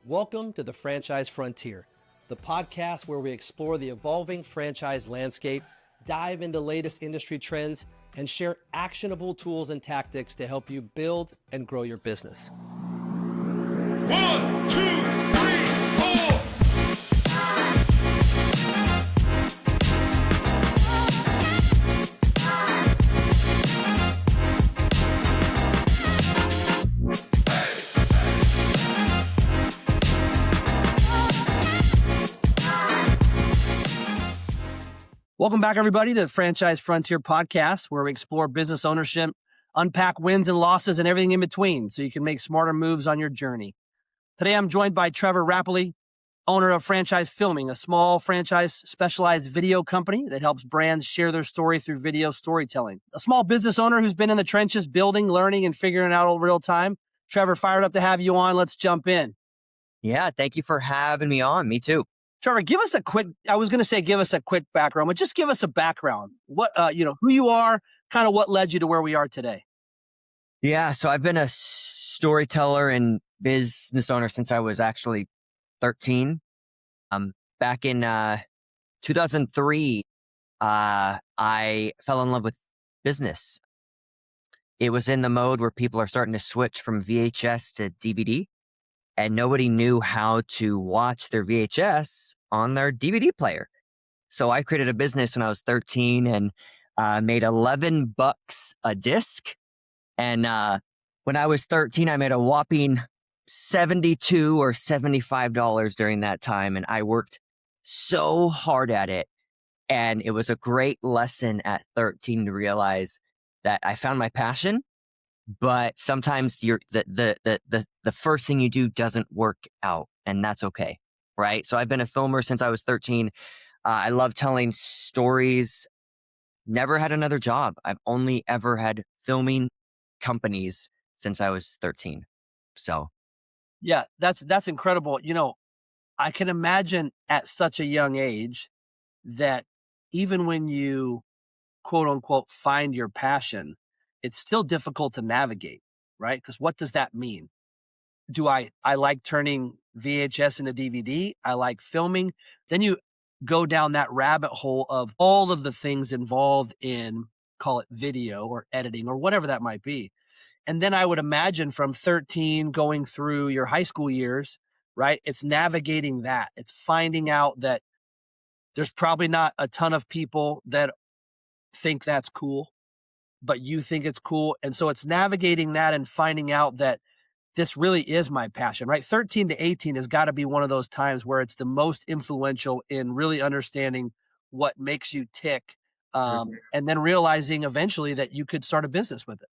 Welcome to the Franchise Frontier, the podcast where we explore the evolving franchise landscape, dive into latest industry trends, and share actionable tools and tactics to help you build and grow your business. 1, 2, 3, 4. Welcome back, everybody, to the Franchise Frontier podcast, where we explore business ownership, unpack wins and losses, and everything in between so you can make smarter moves on your journey. Today, I'm joined by Trevor Rapoli, owner of Franchise Filming, a small franchise specialized video company that helps brands share their story through video storytelling. A small business owner who's been in the trenches, building, learning, and figuring it out over real time. Trevor, fired up to have you on. Let's jump in. Yeah, thank you for having me on. Me too. Trevor, give us a quick background, but just give us a background. What, who you are, kind of what led you to where we are today. Yeah, so I've been a storyteller and business owner since I was actually 13. Back in 2003, I fell in love with business. It was in the mode where people are starting to switch from VHS to DVD. And nobody knew how to watch their VHS on their DVD player. So I created a business when I was 13 and made $11 a disc. And when I was 13, I made a whopping $72 or $75 during that time. And I worked so hard at it. And it was a great lesson at 13 to realize that I found my passion. But sometimes the first thing you do doesn't work out, and that's okay, right? So I've been a filmer since I was 13. I love telling stories. Never had another job. I've only ever had filming companies since I was 13. So, yeah, that's incredible. You know, I can imagine at such a young age that even when you quote unquote find your passion, it's still difficult to navigate, right? Because what does that mean? Do I like turning VHS into DVD? I like filming. Then you go down that rabbit hole of all of the things involved in, call it video or editing or whatever that might be. And then I would imagine from 13 going through your high school years, right? It's navigating that. It's finding out that there's probably not a ton of people that think that's cool, but you think it's cool. And so it's navigating that and finding out that this really is my passion, right? 13 to 18 has got to be one of those times where it's the most influential in really understanding what makes you tick. And then realizing eventually that you could start a business with it.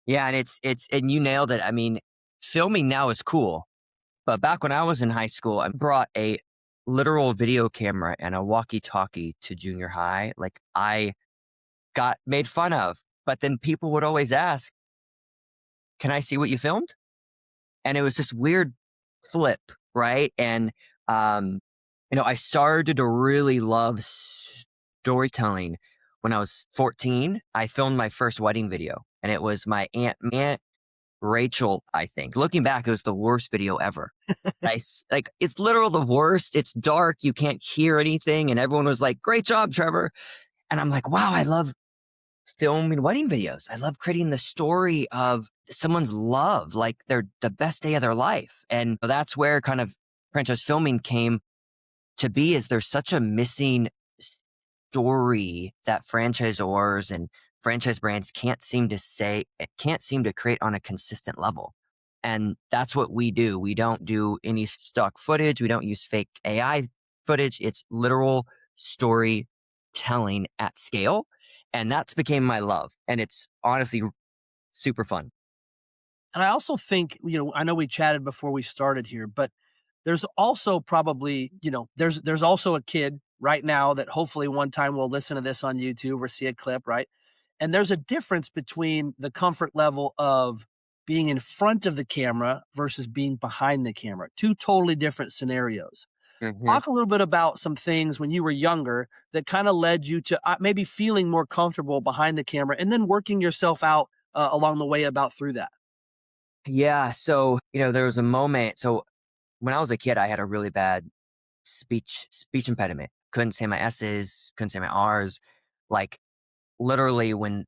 yeah, and and you nailed it. I mean, filming now is cool, but back when I was in high school, I brought a literal video camera and a walkie-talkie to junior high. Like I got made fun of, but then people would always ask, can I see what you filmed? And it was this weird flip, right? And, I started to really love storytelling when I was 14. I filmed my first wedding video, and it was my Aunt Rachel, I think. Looking back, it was the worst video ever. It's literal the worst. It's dark. You can't hear anything. And everyone was like, great job, Trevor. And I'm like, wow, I love filming wedding videos. I love creating the story of someone's love, like they're the best day of their life. And that's where kind of franchise filming came to be, is there's such a missing story that franchisors and franchise brands can't seem to create on a consistent level. And that's what we do. We don't do any stock footage. We don't use fake AI footage. It's literal storytelling at scale. And that's became my love. And it's honestly super fun. And I also think, I know we chatted before we started here, but there's also probably, there's also a kid right now that hopefully one time will listen to this on YouTube or see a clip, right? And there's a difference between the comfort level of being in front of the camera versus being behind the camera. Two totally different scenarios. Mm-hmm. Talk a little bit about some things when you were younger that kind of led you to maybe feeling more comfortable behind the camera and then working yourself out along the way through that. Yeah. So, there was a moment. So when I was a kid, I had a really bad speech impediment. Couldn't say my S's, couldn't say my R's. Like literally when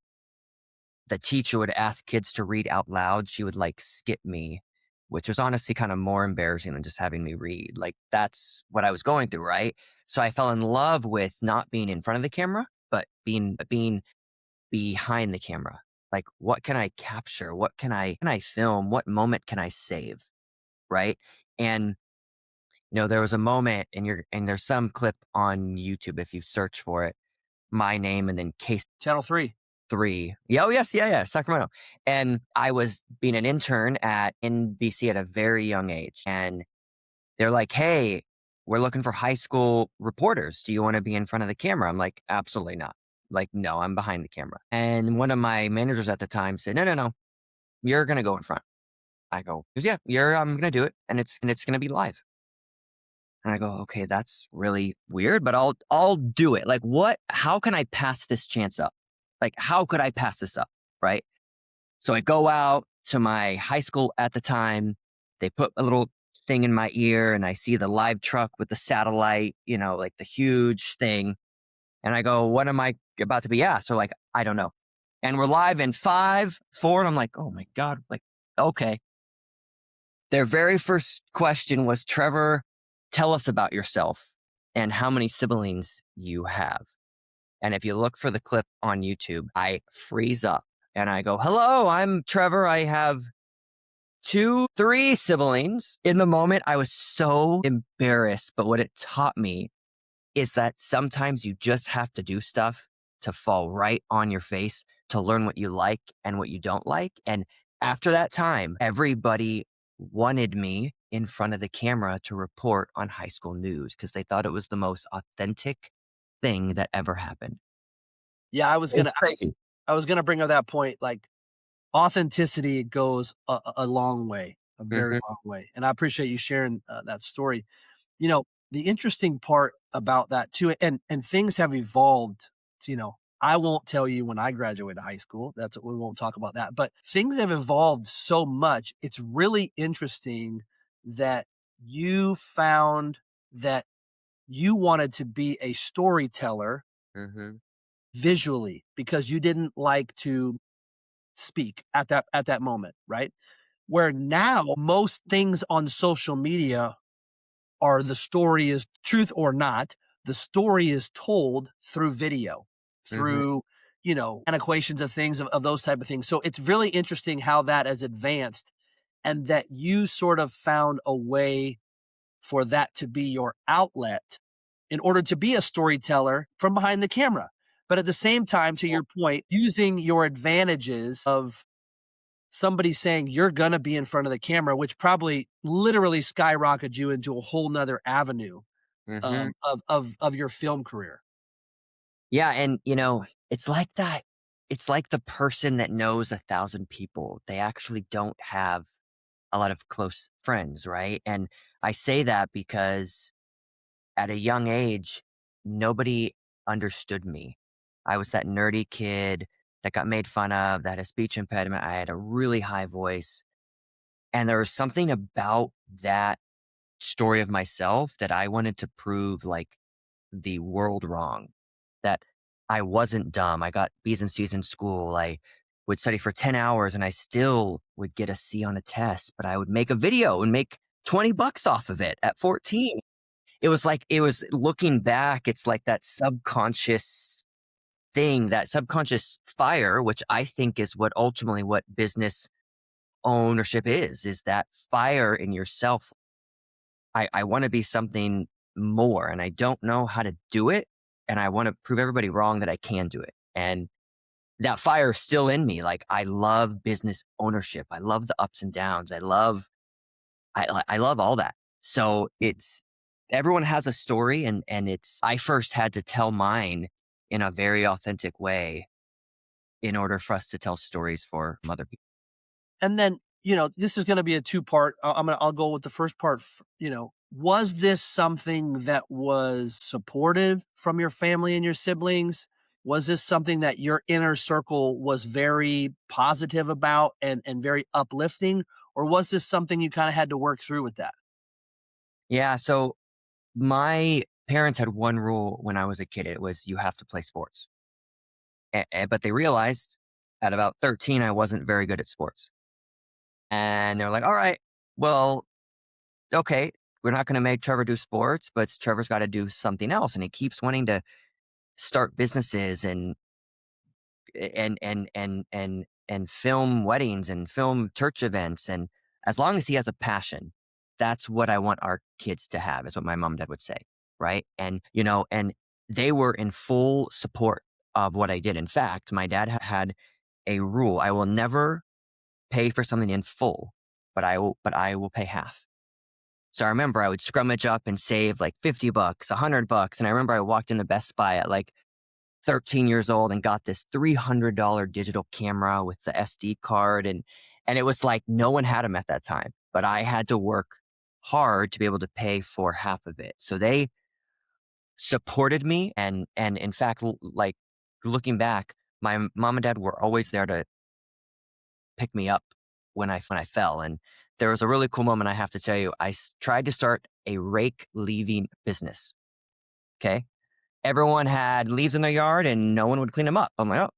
the teacher would ask kids to read out loud, she would like skip me, which was honestly kind of more embarrassing than just having me read. Like that's what I was going through, right? So I fell in love with not being in front of the camera, but being behind the camera. Like what can I capture? What can I film? What moment can I save? Right? And there was a moment and there's some clip on YouTube if you search for it, my name and then case Channel 3. 3. Yeah, oh, yes, yeah, Sacramento. And I was being an intern at NBC at a very young age. And they're like, hey, we're looking for high school reporters. Do you want to be in front of the camera? I'm like, absolutely not. Like, no, I'm behind the camera. And one of my managers at the time said, no, you're going to go in front. I go, yeah, I'm going to do it. And it's going to be live. And I go, okay, that's really weird, but I'll do it. Like how can I pass this chance up? Like, how could I pass this up? Right. So I go out to my high school at the time. They put a little thing in my ear and I see the live truck with the satellite, like the huge thing. And I go, what am I about to be asked? So like, I don't know. And we're live in 5, 4. And I'm like, oh my God, like, okay. Their very first question was, Trevor, tell us about yourself and how many siblings you have. And if you look for the clip on YouTube, I freeze up and I go, hello, I'm Trevor. I have 3 siblings. In the moment, I was so embarrassed. But what it taught me is that sometimes you just have to do stuff to fall right on your face to learn what you like and what you don't like. And after that time, everybody wanted me in front of the camera to report on high school news because they thought it was the most authentic thing that ever happened. Yeah, It's crazy. I was gonna bring up that point. Like authenticity goes a long way, a very Mhm, long way. And I appreciate you sharing that story. The interesting part about that too, and things have evolved. I won't tell you when I graduated high school. We won't talk about that. But things have evolved so much. It's really interesting that you found that you wanted to be a storyteller mhm. visually because you didn't like to speak at that moment, right? Where now most things on social media are the story is truth or not, the story is told through video, Mhm. through, and equations of things of those type of things. So it's really interesting how that has advanced and that you sort of found a way for that to be your outlet in order to be a storyteller from behind the camera. But at the same time, to your point, using your advantages of somebody saying you're going to be in front of the camera, which probably literally skyrocketed you into a whole nother avenue Mhm. of your film career. Yeah, and it's like that. It's like the person that knows 1,000 people. They actually don't have a lot of close friends, right? And I say that because at a young age, nobody understood me. I was that nerdy kid that got made fun of, that had a speech impediment. I had a really high voice. And there was something about that story of myself that I wanted to prove like the world wrong, that I wasn't dumb. I got B's and C's in school. I would study for 10 hours and I still would get a C on a test, but I would make a video and make $20 off of it at 14. It was looking back, it's like that subconscious thing, that subconscious fire, which I think is what business ownership is that fire in yourself. I want to be something more and I don't know how to do it. And I want to prove everybody wrong that I can do it. And that fire is still in me. Like I love business ownership. I love the ups and downs. I love all that. So it's everyone has a story and I first had to tell mine in a very authentic way in order for us to tell stories for other people. And then, this is going to be a two-part. I'll go with the first part. Was this something that was supportive from your family and your siblings? Was this something that your inner circle was very positive about and very uplifting? Or was this something you kind of had to work through with that? Yeah. So my parents had one rule when I was a kid. It was you have to play sports. But they realized at about 13, I wasn't very good at sports. And they're like, all right, well, okay, we're not going to make Trevor do sports, but Trevor's got to do something else. And he keeps wanting to start businesses and film weddings and film church events. And as long as he has a passion, that's what I want our kids to have, is what my mom and dad would say. Right. And, and they were in full support of what I did. In fact, my dad had a rule. I will never pay for something in full, but I will pay half. So I remember I would scrummage up and save like $50, $100. And I remember I walked into Best Buy at like 13 years old and got this $300 digital camera with the SD card. And it was like no one had them at that time, but I had to work hard to be able to pay for half of it. So they supported me. And in fact, like looking back, my mom and dad were always there to pick me up when I fell. And there was a really cool moment I have to tell you. Tried to start a rake leaving business. Okay. Everyone had leaves in their yard and no one would clean them up. I'm like, oh,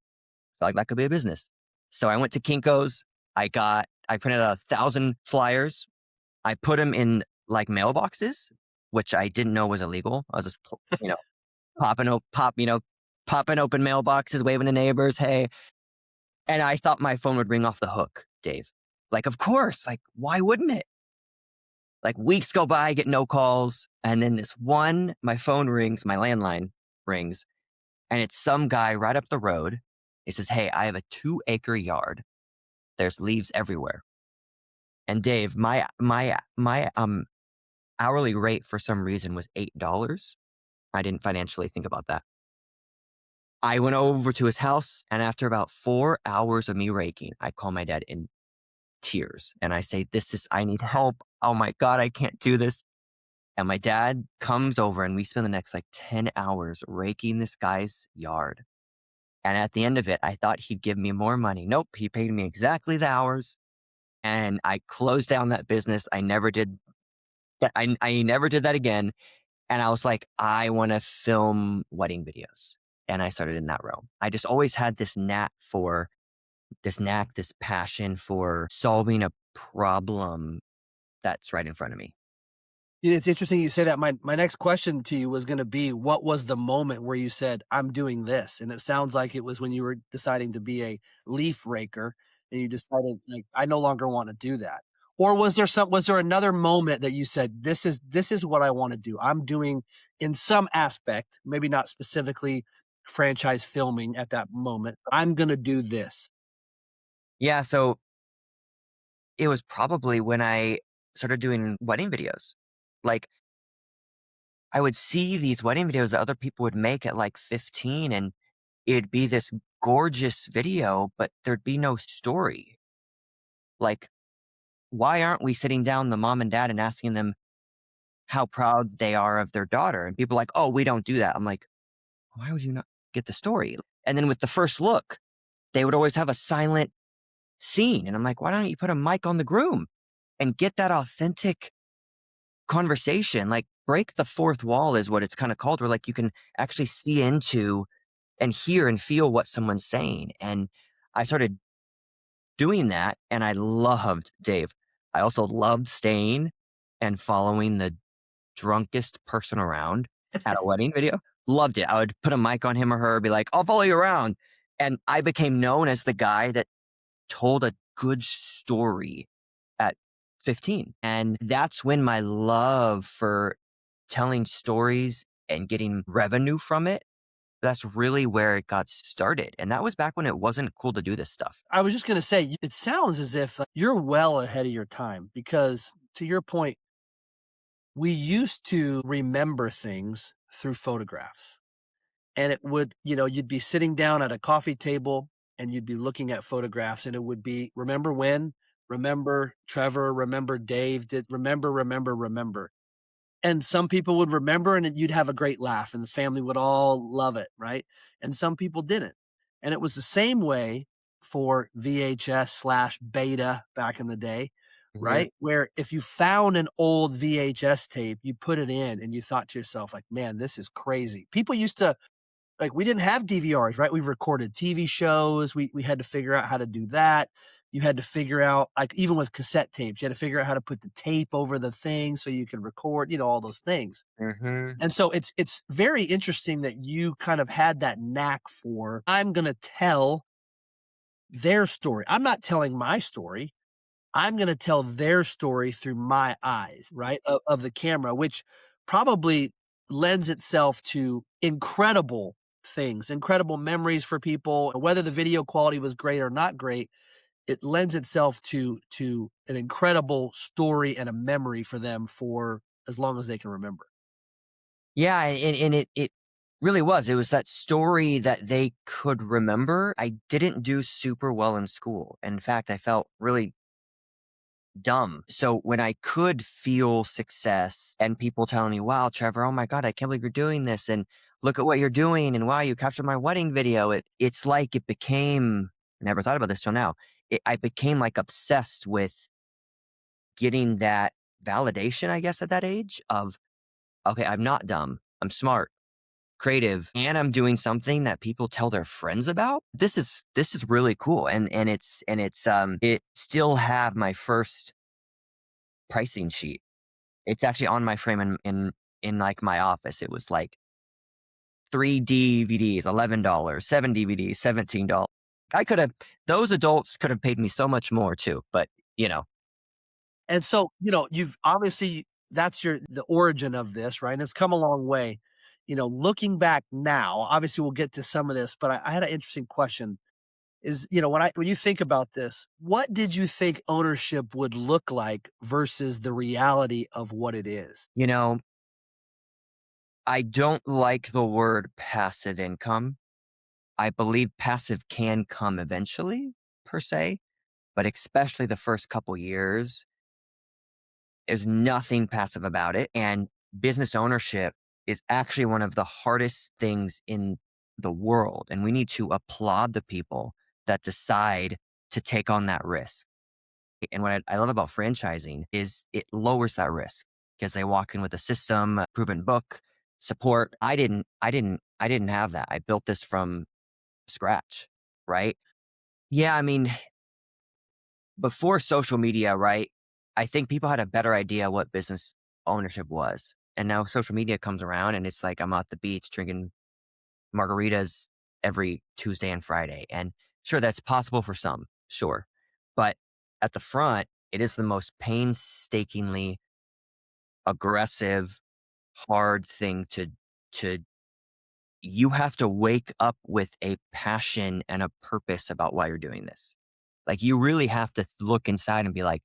felt like that could be a business. So I went to Kinko's. I printed out 1,000 flyers. I put them in like mailboxes, which I didn't know was illegal. I was just, popping, popping open mailboxes, waving to neighbors. Hey, and I thought my phone would ring off the hook, Dave. Like, of course, like, why wouldn't it? Like weeks go by, I get no calls. And then my phone rings, my landline rings, and it's some guy right up the road. He says, hey, I have a 2-acre yard. There's leaves everywhere. And Dave, my hourly rate for some reason was $8. I didn't financially think about that. I went over to his house, and after about 4 hours of me raking, I call my dad in tears and I say, I need help. Oh my God, I can't do this. And my dad comes over and we spend the next like 10 hours raking this guy's yard. And at the end of it, I thought he'd give me more money. Nope. He paid me exactly the hours and I closed down that business. I never did that. I never did that again. And I was like, I want to film wedding videos. And I started in that realm. I just always had this passion for solving a problem that's right in front of me. It's interesting you say that. My next question to you was gonna be, what was the moment where you said, "I'm doing this?" And it sounds like it was when you were deciding to be a leaf raker and you decided, like, "I no longer wanna do that." Or was there another moment that you said, "This is what I wanna do. I'm doing in some aspect, maybe not specifically franchise filming at that moment, I'm gonna do this." Yeah, so it was probably when I started doing wedding videos. Like, I would see these wedding videos that other people would make at like 15, and it'd be this gorgeous video, but there'd be no story. Like, why aren't we sitting down, the mom and dad, and asking them how proud they are of their daughter? And people are like, oh, we don't do that. I'm like, why would you not get the story? And then with the first look, they would always have a silent scene. And I'm like, why don't you put a mic on the groom and get that authentic conversation? Like, break the fourth wall is what it's kind of called, where like you can actually see into and hear and feel what someone's saying. And I started doing that and I loved Dave. I also loved staying and following the drunkest person around at a wedding video. Loved it. I would put a mic on him or her, be like, I'll follow you around. And I became known as the guy that told a good story at 15. And that's when my love for telling stories and getting revenue from it, that's really where it got started. And that was back when it wasn't cool to do this stuff. I was just gonna say, it sounds as if you're well ahead of your time because, to your point, we used to remember things through photographs. And it would, you'd be sitting down at a coffee table and you'd be looking at photographs and it would be, remember when, remember Trevor, remember Dave, did remember. And some people would remember and you'd have a great laugh and the family would all love it, right? And some people didn't. And it was the same way for VHS/beta back in the day. Mhm. right? Where if you found an old VHS tape, you put it in and you thought to yourself like, "Man, this is crazy." People used to like, we didn't have DVRs, right? We recorded TV shows. We had to figure out how to do that. You had to figure out like, even with cassette tapes, you had to figure out how to put the tape over the thing so you could record, all those things. Mhm. And so it's very interesting that you kind of had that knack for, "I'm gonna tell their story. I'm not telling my story. I'm gonna tell their story through my eyes," right, of the camera, which probably lends itself to incredible things, incredible memories for people. Whether the video quality was great or not great, it lends itself to an incredible story and a memory for them for as long as they can remember. Yeah, and it really was. It was that story that they could remember. I didn't do super well in school. In fact, I felt really dumb. So when I could feel success and people telling me, "Wow, Trevor, oh my God, I can't believe you're doing this. And look at what you're doing. And wow, you captured my wedding video." It's like it became, I never thought about this till now. I became like obsessed with getting that validation, I guess, at that age of, okay, I'm not dumb. I'm smart, creative, and I'm doing something that people tell their friends about. This is really cool. And it still have my first pricing sheet. It's actually on my frame in like my office. It was like 3 DVDs, $11, 7 DVDs, $17. I could have Those adults could have paid me so much more too, but you know. And so, you've obviously that's the origin of this, right? And it's come a long way. Looking back now, obviously we'll get to some of this, but I had an interesting question. Is, when you think about this, what did you think ownership would look like versus the reality of what it is? You know, I don't like the word passive income. I believe passive can come eventually, per se, but especially the first couple years, there's nothing passive about it. And business ownership is actually one of the hardest things in the world. And we need to applaud the people that decide to take on that risk. And what I love about franchising is it lowers that risk because they walk in with a system, a proven book, support. I didn't have that. I built this from scratch, right? Yeah, I mean, before social media, right? I think people had a better idea what business ownership was. And now social media comes around and it's like I'm at the beach drinking margaritas every Tuesday and Friday. And sure, that's possible for some, sure. But at the front, it is the most painstakingly aggressive, hard thing to you have to wake up with a passion and a purpose about why you're doing this. Like you really have to look inside and be like,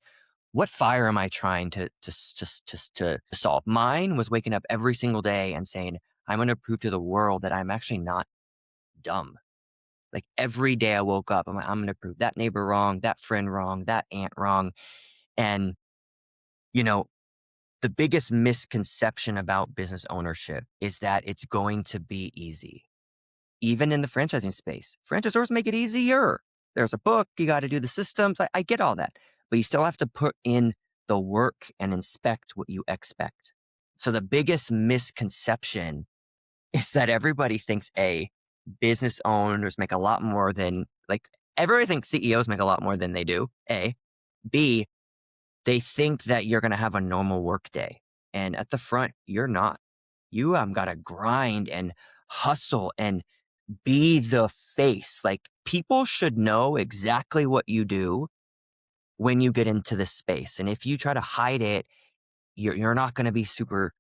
what fire am I trying to solve? Mine was waking up every single day and saying, I'm going to prove to the world that I'm actually not dumb. Like every day I woke up, I'm like, I'm going to prove that neighbor wrong, that friend wrong, that aunt wrong. And, you know, the biggest misconception about business ownership is that it's going to be easy. Even in the franchising space, franchisors make it easier. There's a book, you got to do the systems. I get all that, but you still have to put in the work and inspect what you expect. So the biggest misconception is that everybody thinks business owners make a lot more than like everybody thinks CEOs make a lot more than they do. B, they think that you're going to have a normal work day. And at the front, you're not. You got to grind and hustle and be the face. Like people should know exactly what you do when you get into this space. And if you try to hide it, you're not going to be super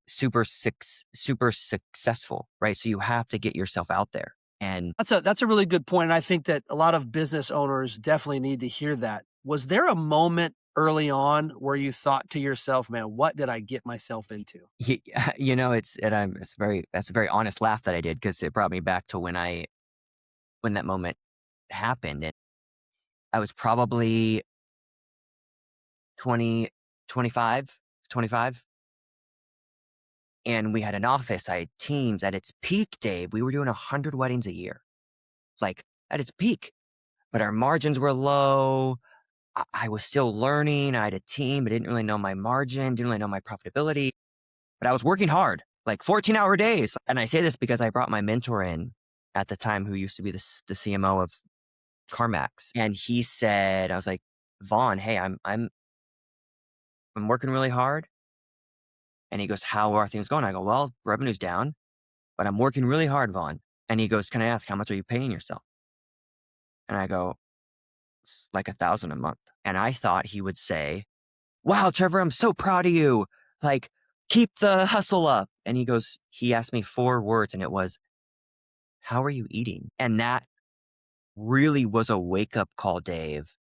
successful, right? So you have to get yourself out there. And That's a really good point, and I think that a lot of business owners definitely need to hear that. Was there a moment early on where you thought to yourself, "Man, what did I get myself into?" that's a very honest laugh that I did because it brought me back to when that moment happened. And I was probably 20, 25, 25. And we had an office. I had teams at its peak, Dave. We were doing 100 weddings a year, like at its peak, but our margins were low. I was still learning. I had a team. I didn't really know my margin, didn't really know my profitability, but I was working hard, like 14-hour days. And I say this because I brought my mentor in at the time, who used to be the CMO of CarMax. And he said, I was like, Vaughn, hey, I'm working really hard. And he goes, how are things going? I go, well, revenue's down, but I'm working really hard, Vaughn. And he goes, can I ask, how much are you paying yourself? And I go, "It's like 1,000 a month." And I thought he would say, wow, Trevor, I'm so proud of you. Like, keep the hustle up. And he asked me 4 words, and it was, how are you eating? And that really was a wake up call, Dave,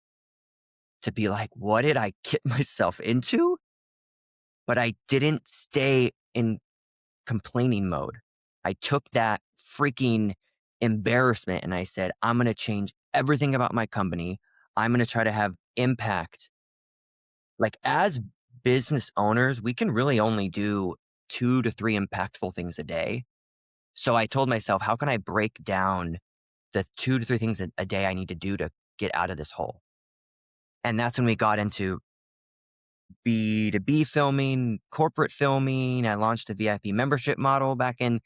to be like, what did I get myself into? But I didn't stay in complaining mode. I took that freaking embarrassment and I said, I'm going to change everything about my company. I'm going to try to have impact. Like, as business owners, we can really only do 2 to 3 impactful things a day. So I told myself, how can I break down the 2 to 3 things a day I need to do to get out of this hole? And that's when we got into B2B filming, corporate filming. I launched a VIP membership model back in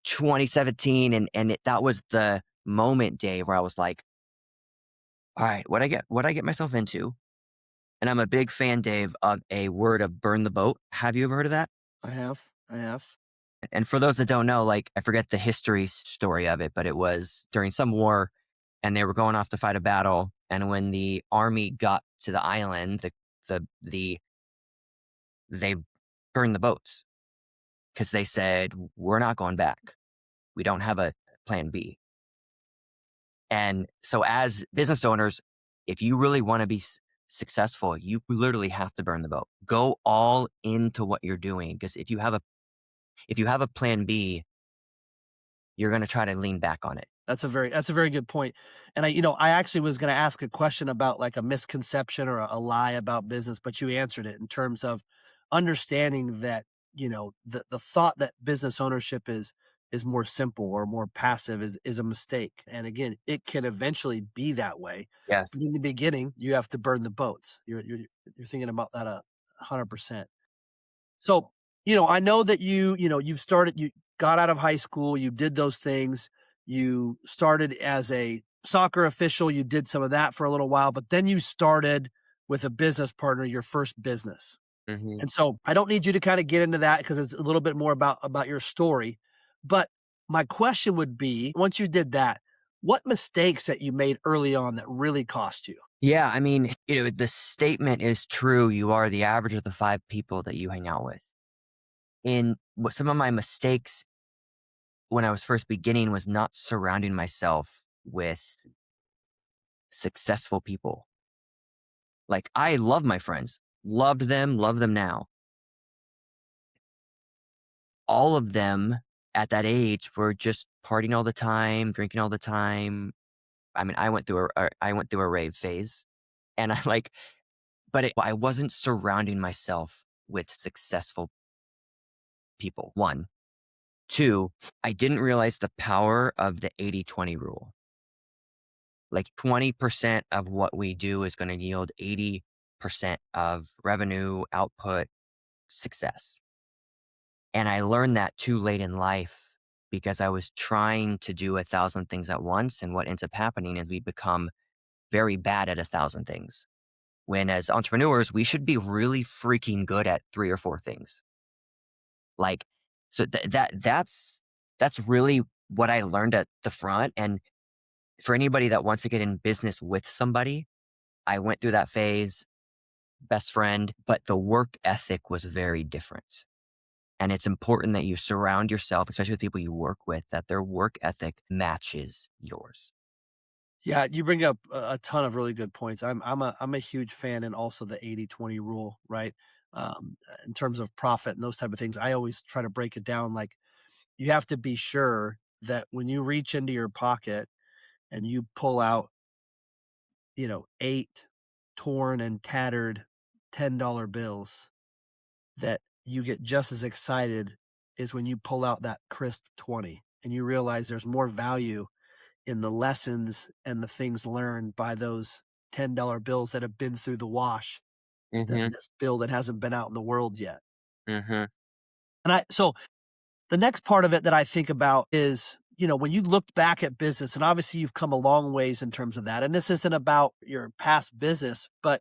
2017. That was the moment, Dave, where I was like, all right, what I get myself into. And I'm a big fan, Dave, of a word of burn the boat. Have you ever heard of that? I have. I have. And for those that don't know, like, I forget the history story of it, but it was during some war and they were going off to fight a battle. And when the army got to the island, they burned the boats because they said, we're not going back. We don't have a plan B. And so as business owners, if you really want to be successful, you literally have to burn the boat. Go all into what you're doing. Because if you have a plan B, you're going to try to lean back on it. That's a very good point. And I actually was going to ask a question about like a misconception or a lie about business, but you answered it in terms of understanding that, the thought that business ownership is more simple or more passive is a mistake. And again, it can eventually be that way. Yes. But in the beginning, you have to burn the boats. You're thinking about that 100%. So, I know that you got out of high school, you did those things, you started as a soccer official, you did some of that for a little while, but then you started with a business partner, your first business. Hmm. And so I don't need you to kind of get into that because it's a little bit more about your story. But my question would be, once you did that, what mistakes that you made early on that really cost you? Yeah. I mean, the statement is true. You are the average of the 5 people that you hang out with. And what some of my mistakes when I was first beginning was not surrounding myself with successful people. Like, I love my friends, love them now. All of them at that age were just partying all the time, drinking all the time. I mean, I went through a rave phase, and I wasn't surrounding myself with successful people. 1, 2, I didn't realize the power of the 80/20 rule. Like, 20% of what we do is going to yield 80% of revenue, output, success. And I learned that too late in life because I was trying to do 1,000 things at once. And what ends up happening is we become very bad at 1,000 things. When as entrepreneurs, we should be really freaking good at 3 or 4 things. Like, so that's really what I learned at the front. And for anybody that wants to get in business with somebody, I went through that phase, best friend, but the work ethic was very different. And it's important that you surround yourself, especially with people you work with, that their work ethic matches yours. Yeah, you bring up a ton of really good points. I'm a huge fan and also the 80/20 rule, right? In terms of profit and those type of things, I always try to break it down like you have to be sure that when you reach into your pocket and you pull out, 8 torn and tattered $10 bills, that you get just as excited as when you pull out that crisp 20 and you realize there's more value in the lessons and the things learned by those $10 bills that have been through the wash than Mm-hmm. this bill that hasn't been out in the world yet. Mm-hmm. So the next part of it that I think about is, when you look back at business, and obviously you've come a long ways in terms of that, and this isn't about your past business, but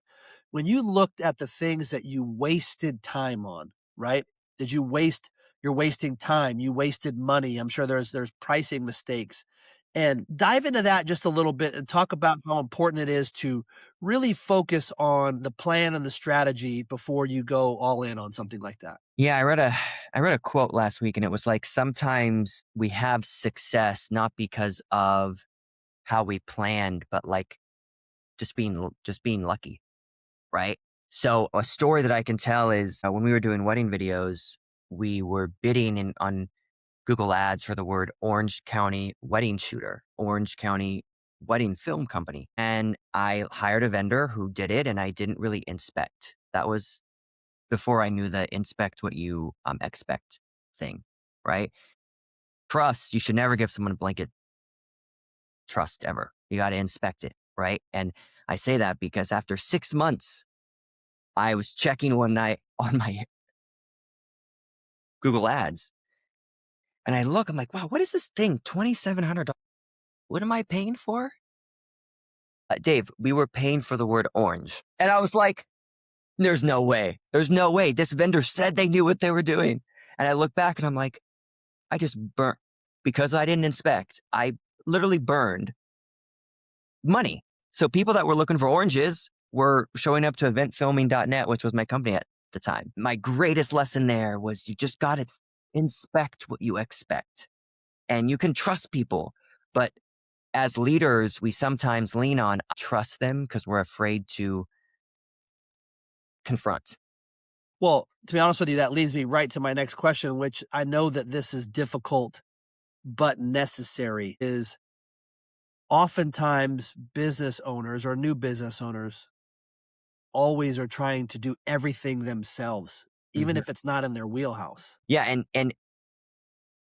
when you looked at the things that you wasted time on, right? Did you waste You're wasting time, you wasted money. I'm sure there's pricing mistakes. And dive into that just a little bit and talk about how important it is to really focus on the plan and the strategy before you go all in on something like that. Yeah, I read a quote last week, and it was like, sometimes we have success not because of how we planned, but like just being lucky, right? So a story that I can tell is, when we were doing wedding videos, we were bidding on Google Ads for the word Orange County wedding shooter, Orange County wedding film company. And I hired a vendor who did it, and I didn't really inspect. That was before I knew the inspect what you expect thing, right? Trust, you should never give someone a blanket trust ever. You got to inspect it, right? And I say that because after 6 months, I was checking one night on my Google Ads, and I'm like, wow, what is this thing? $2,700. What am I paying for? Dave, we were paying for the word orange. And I was like, there's no way. There's no way. This vendor said they knew what they were doing. And I look back and I'm like, I just burnt, because I didn't inspect. I literally burned money. So people that were looking for oranges were showing up to eventfilming.net, which was my company at the time. My greatest lesson there was, you just got to inspect what you expect, and you can trust people. But as leaders, we sometimes lean on trust them because we're afraid to confront. Well, to be honest with you, that leads me right to my next question, which I know that this is difficult but necessary, is oftentimes business owners or new business owners always are trying to do everything themselves, even Mhm. if it's not in their wheelhouse. Yeah, and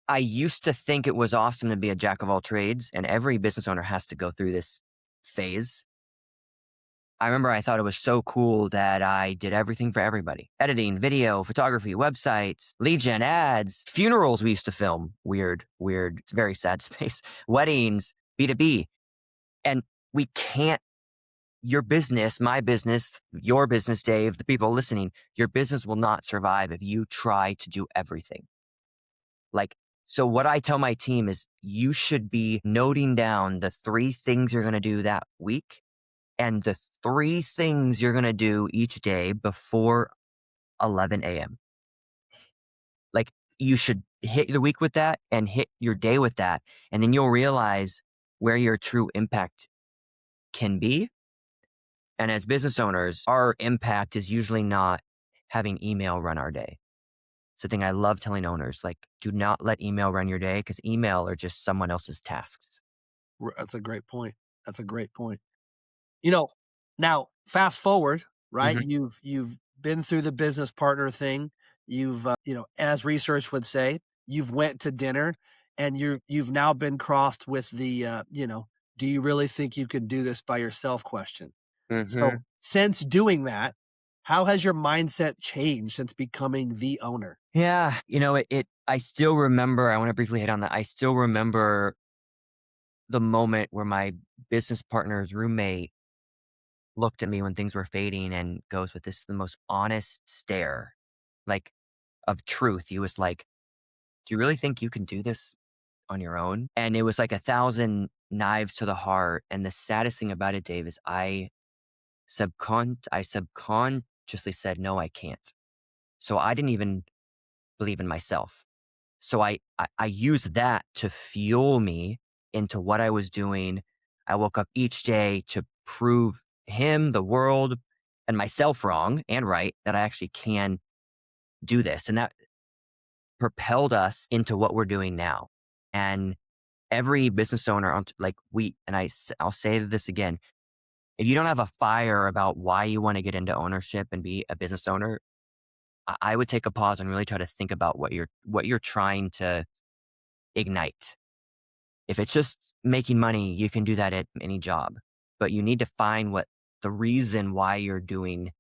I used to think it was awesome to be a jack of all trades, and every business owner has to go through this phase. I remember I thought it was so cool that I did everything for everybody: editing, video, photography, websites, lead gen, ads, funerals we used to film. Weird, weird. It's a very sad space. Weddings, B2B. And we can't, your business, my business, your business, Dave, the people listening, your business will not survive if you try to do everything. Like, so what I tell my team is, you should be noting down the 3 things you're going to do that week, and the 3 things you're going to do each day before 11 a.m. Like, you should hit the week with that and hit your day with that. And then you'll realize where your true impact can be. And as business owners, our impact is usually not having email run our day. It's the thing I love telling owners, like, do not let email run your day, because email are just someone else's tasks. That's a great point. That's a great point. You know, now fast forward, right? Hmm. You've been through the business partner thing. You've as research would say, you've went to dinner, and you've now been crossed with the do you really think you can do this by yourself question. So Hmm. since doing that, how has your mindset changed since becoming the owner? Yeah. I still remember, I want to briefly hit on that. I still remember the moment where my business partner's roommate looked at me when things were fading and goes with this, the most honest stare, like, of truth. He was like, do you really think you can do this on your own? And it was like 1,000 knives to the heart. And the saddest thing about it, Dave, is I subconsciously said, no, I can't. So I didn't even believe in myself. So I used that to fuel me into what I was doing. I woke up each day to prove him, the world, and myself wrong and right, that I actually can do this. And that propelled us into what we're doing now. And every business owner, I'll say this again: if you don't have a fire about why you want to get into ownership and be a business owner, I would take a pause and really try to think about what you're trying to ignite. If it's just making money, you can do that at any job, but you need to find what the reason why you're doing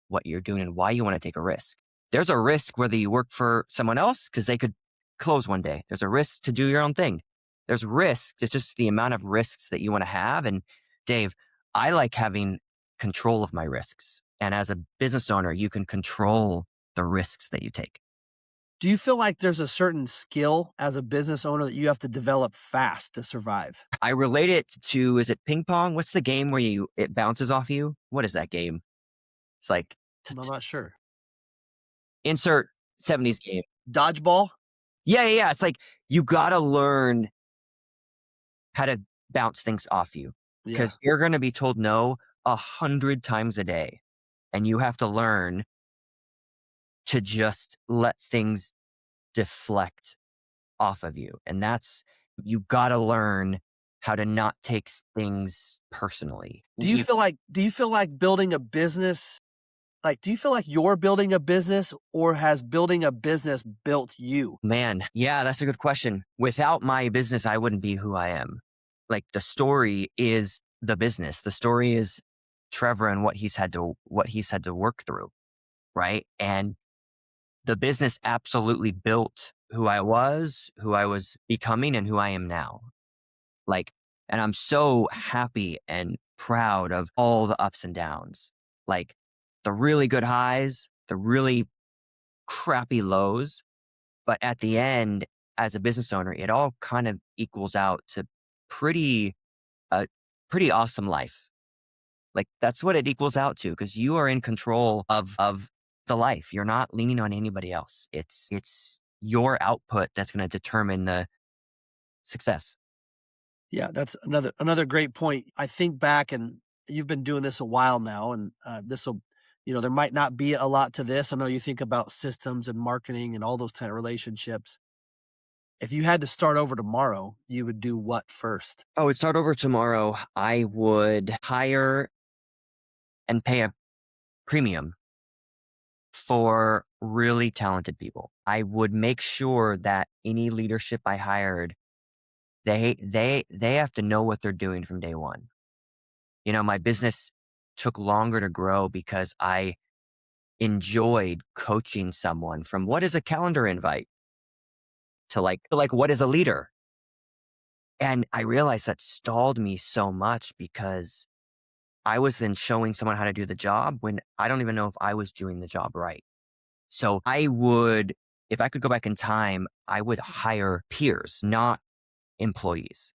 what you're doing and why you want to take a risk. There's a risk whether you work for someone else because they could close one day. There's a risk to do your own thing. There's risk. It's just the amount of risks that you want to have. And Dave, I like having control of my risks. And as a business owner, you can control the risks that you take. Do you feel like there's a certain skill as a business owner that you have to develop fast to survive? I relate it to, is it ping pong? What's the game where it bounces off you? What is that game? It's like I'm not sure. insert 70s game. Dodgeball? Yeah. It's like you got to learn how to bounce things off you Yeah. because you're going to be told no 100 times a day. And you have to learn to just let things deflect off of you. And you got to learn how to not take things personally. Do you feel like building a business, do you feel like you're building a business, or has building a business built you? Man, yeah, that's a good question. Without my business, I wouldn't be who I am. Like the story is the business. The story is Trevor and what he's had to work through, right? And the business absolutely built who I was becoming, and who I am now. And I'm so happy and proud of all the ups and downs, like the really good highs, the really crappy lows. But at the end, as a business owner, it all kind of equals out to pretty, pretty awesome life. Like that's what it equals out to, because you are in control of the life. You're not leaning on anybody else. It's your output that's going to determine the success. Yeah, that's another great point. I think back, and you've been doing this a while now, and there might not be a lot to this. I know you think about systems and marketing and all those kind of relationships. If you had to start over tomorrow, you would do what first? Oh, it'd start over tomorrow. I would hire and pay a premium for really talented people. I would make sure that any leadership I hired, they have to know what they're doing from day one. My business took longer to grow because I enjoyed coaching someone from what is a calendar invite to what is a leader. And I realized that stalled me so much because I was then showing someone how to do the job when I don't even know if I was doing the job right. So if I could go back in time, I would hire peers, not employees.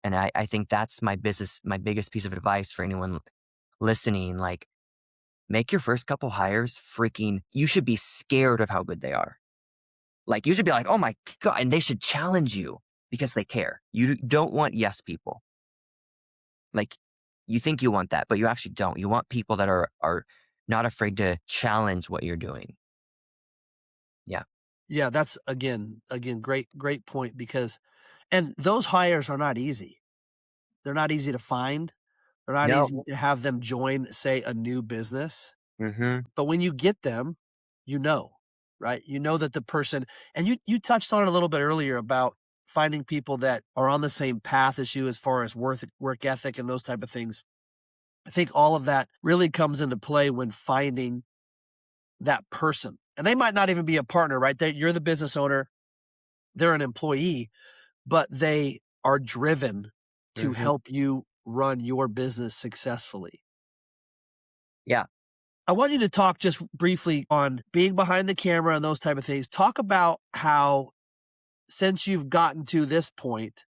And I think that's my biggest piece of advice for anyone listening. Like, make your first couple hires you should be scared of how good they are. Like, you should be like, oh my God, and they should challenge you because they care. You don't want yes people. Like, you think you want that, but you actually don't. You want people that are not afraid to challenge what you're doing. Yeah. Yeah, that's again, great point, and those hires are not easy. They're not easy to find. They're not No. easy to have them join, say, a new business. Mm-hmm. But when you get them, right? You know that the person, and you touched on it a little bit earlier about finding people that are on the same path as you as far as work ethic and those type of things. I think all of that really comes into play when finding that person. And they might not even be a partner, right? You're the business owner, they're an employee, but they are driven to Mm-hmm. help you run your business successfully. Yeah. I want you to talk just briefly on being behind the camera and those type of things. Talk about how, since you've gotten to this point,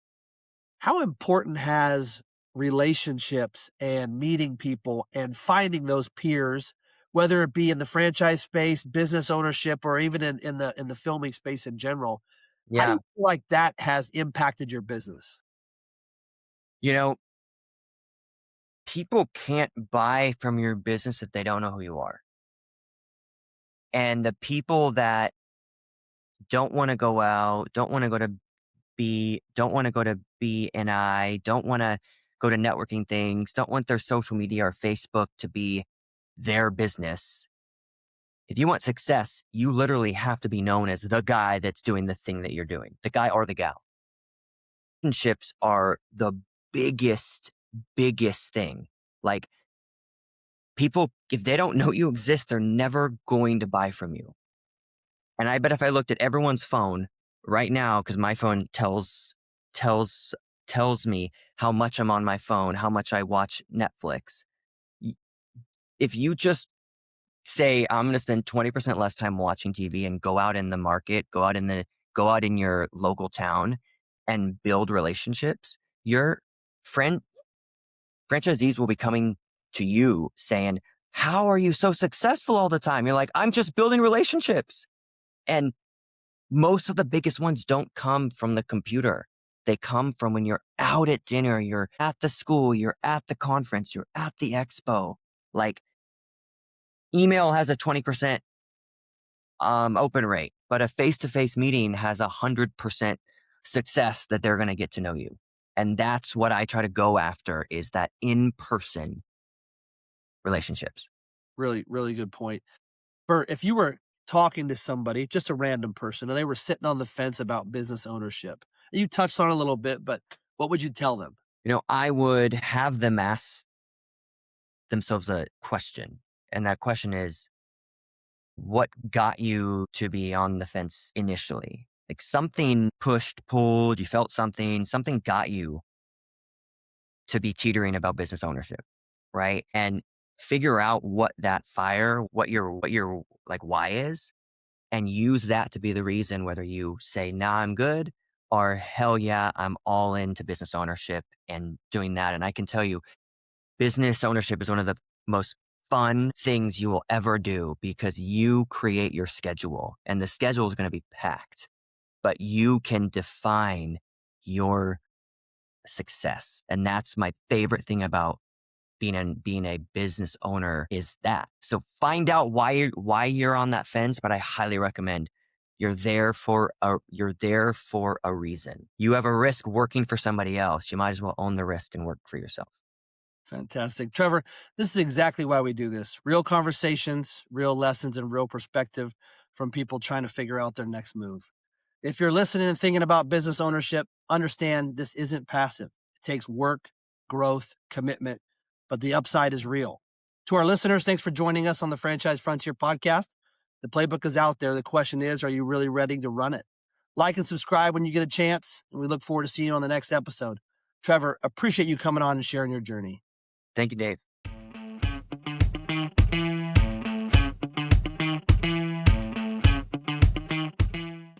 how important has relationships and meeting people and finding those peers, whether it be in the franchise space, business ownership, or even in the filming space in general, how do Yeah. you feel like that has impacted your business? You know, people can't buy from your business if they don't know who you are. And the people that don't want to go out, don't want to go to BNI, don't want to go to networking things, don't want their social media or Facebook to be their business. If you want success, you literally have to be known as the guy that's doing the thing that you're doing, the guy or the gal. Relationships are the biggest thing. Like, People, if they don't know you exist, they're never going to buy from you. And I bet if I looked at everyone's phone right now, because my phone tells tells me how much I'm on my phone, how much I watch Netflix. y- If you just say I'm going to spend 20% less time watching TV and go out in the market, go out in your local town and build relationships, your friend franchisees will be coming to you saying, "How are you so successful all the time?" You're like, "I'm just building relationships." And most of the biggest ones don't come from the computer. They come from when you're out at dinner, you're at the school, you're at the conference, you're at the expo. Like, email has a 20% open rate, but a face-to-face meeting has 100% success that they're going to get to know you. And that's what I try to go after, is that in-person relationships. Really, really good point. Bert, if you were talking to somebody, just a random person, and they were sitting on the fence about business ownership, you touched on it a little bit, but what would you tell them? I would have them ask themselves a question. And that question is, what got you to be on the fence initially? Like, something pushed, pulled, you felt something got you to be teetering about business ownership, right? And figure out what that fire, what your like why is, and use that to be the reason whether you say, "Nah, I'm good," or "Hell yeah, I'm all into business ownership and doing that." And I can tell you, business ownership is one of the most fun things you will ever do, because you create your schedule and the schedule is going to be packed, but you can define your success. And that's my favorite thing about being a business owner, is that. So find out why you're on that fence, but I highly recommend you're there for a reason. You have a risk working for somebody else. You might as well own the risk and work for yourself. Fantastic. Trevor, this is exactly why we do this. Real conversations, real lessons, and real perspective from people trying to figure out their next move. If you're listening and thinking about business ownership, understand this isn't passive. It takes work, growth, commitment, but the upside is real. To our listeners, thanks for joining us on the Franchise Frontier podcast. The playbook is out there. The question is, are you really ready to run it? Like and subscribe when you get a chance, and we look forward to seeing you on the next episode. Trevor, appreciate you coming on and sharing your journey. Thank you, Dave.